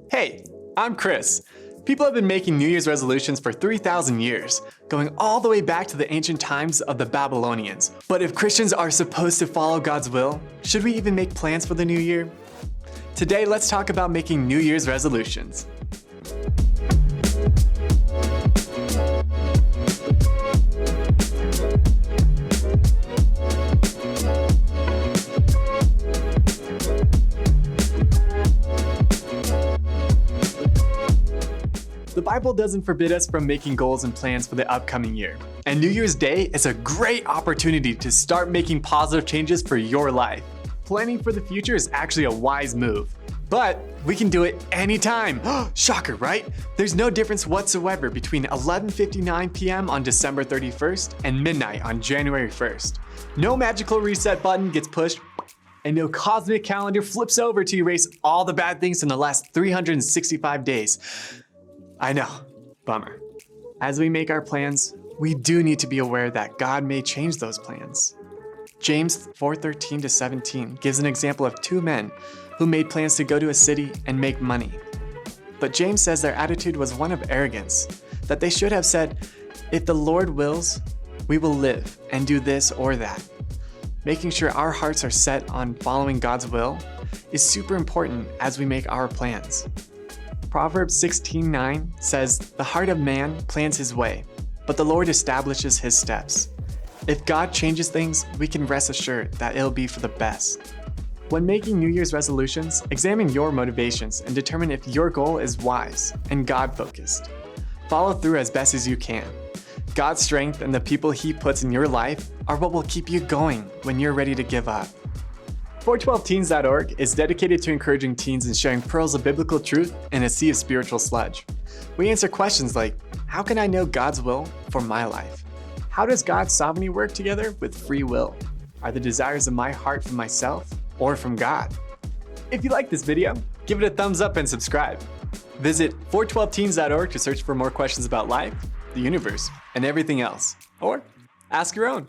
Hey, I'm Chris. People have been making New Year's resolutions for 3,000 years, going all the way back to the ancient times of the Babylonians. But if Christians are supposed to follow God's will, should we even make plans for the new year? Today, let's talk about making New Year's resolutions. The Bible doesn't forbid us from making goals and plans for the upcoming year. And New Year's Day is a great opportunity to start making positive changes for your life. Planning for the future is actually a wise move. But we can do it anytime. Shocker, right? There's no difference whatsoever between 11:59 p.m. on December 31st and midnight on January 1st. No magical reset button gets pushed, and no cosmic calendar flips over to erase all the bad things in the last 365 days. I know, bummer. As we make our plans, we do need to be aware that God may change those plans. James 4:13-17 gives an example of two men who made plans to go to a city and make money. But James says their attitude was one of arrogance, that they should have said, "If the Lord wills, we will live and do this or that." Making sure our hearts are set on following God's will is super important as we make our plans. Proverbs 16:9 says, "The heart of man plans his way, but the Lord establishes his steps." If God changes things, we can rest assured that it'll be for the best. When making New Year's resolutions, examine your motivations and determine if your goal is wise and God-focused. Follow through as best as you can. God's strength and the people He puts in your life are what will keep you going when you're ready to give up. 412teens.org is dedicated to encouraging teens and sharing pearls of biblical truth in a sea of spiritual sludge. We answer questions like, how can I know God's will for my life? How does God's sovereignty work together with free will? Are the desires of my heart from myself or from God? If you like this video, give it a thumbs up and subscribe. Visit 412teens.org to search for more questions about life, the universe, and everything else. Or ask your own.